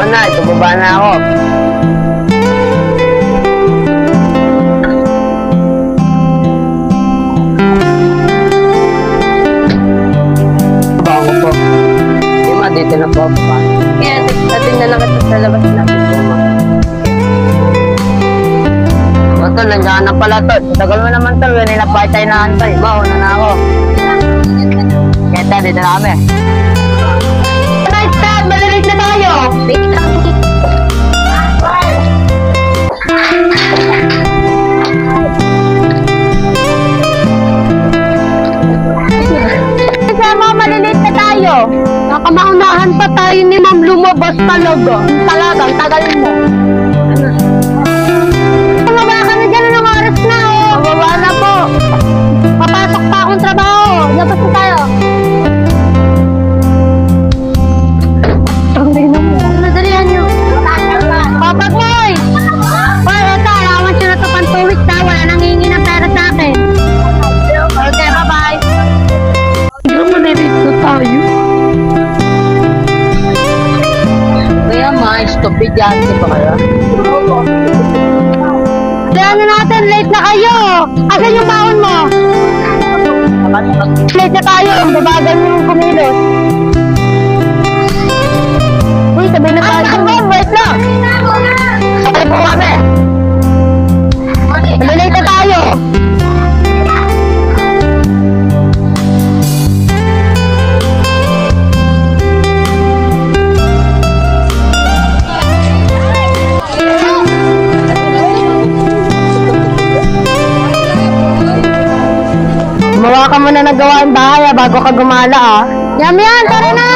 Oo na, baba na ako. Baka po. Di ma, dito na po ako pa. Kaya natin na lang ito sa labas natin. O tol, nandiyan na pala tol. Tagal mo naman tol, ganun na pa tayo naantay. Una na ako. Kaya tayo, dito na kami. Nice time! Malalit na tayo! Sama, malilate na tayo. Nakamaunahan pa tayo ni Ma'am lumabas talaga. Talagang, tagal mo. Mababa ka na dyan, anong oras na oh. Mababa na po. Papasok pa akong trabaho. Labas na tayo. Nadalihan nyo. Papa Boy! Boy, ito, alawan siya na ito pang 2 weeks na. Wala nang hihingi ng pera sa akin. Okay, bye-bye. Hindi mo nalito tayo. Kaya mga stupid yan, di ba kaya? Kaya na natin, late na kayo. Asan yung baon mo? Late na tayo. Babagal mo yung kumilos. Uy, sabay na tayo. Wait lang. Sakay po kami! Late na tayo. Gumawa ka muna ng gawain bahay bago ka gumala ah. Yam yan, tara na!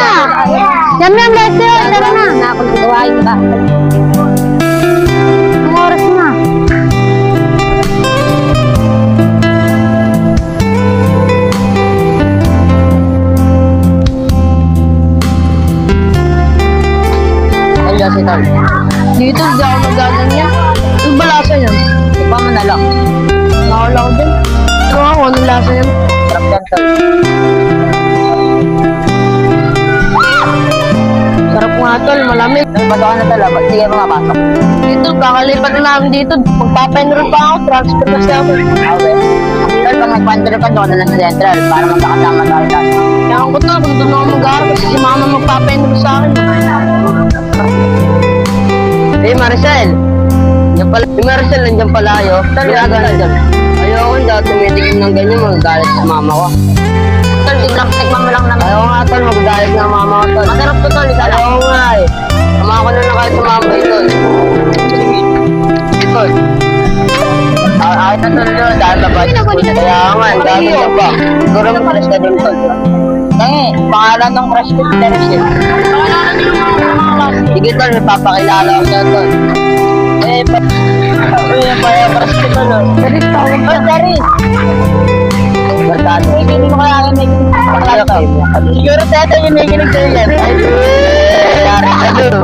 Yam yan, let's go, tara na! Nakapag-gawain ba? Ang oras na. Ayun si tol. Dito, hindi ako magaganyan. Ang balasa yan. Iba mo na lang. Nakawala ko din. Ito ako, anong lasa yan? Sarap yan tol. Sarap nga tol, malamig. Bato ka na tol, ba't sige pumapasok? Dito, kakalipat na namin dito. Magpapenroll pa ako, transfer kasi ako. Okay. Tol, pag mag-pandero ka, doon na lang sa central para magkakasama tayo tol. Kaya ako tol, kung doon ako mag-aaral kasi si mama magpapenroll sa akin. Hey Maricel! Yan pala, si Maricel nandiyan pala ayo. Ginagawa na dyan. Ayoko hindi ako tumitigil ng ganyan, magagalit sa mama ko. Tol, tikman mo lang naman. Ayoko nga tol, magagalit ng mama ko tol. Masarap to tol, isa lang. Ayoko nga eh. Tama ko na lang kahit sa mama ko tol. Sige. Sige tol. Ay na tol doon, dahil sa bus school. Kaya nga, ang dami ka pa. Siguro mo crush ka din tol. Tangi, pangalan ng crush ko si Maricel. Pakalanan niyo yung mga klase. Sige tol, may papakilala ko sa'yo tol. Yung kaya crush ko tol. Darit tawag ka. Darit! Barkado. Hindi mo kaya may Bakla. siguro tayo yung may kinig sa'yo yan. Ay, ano?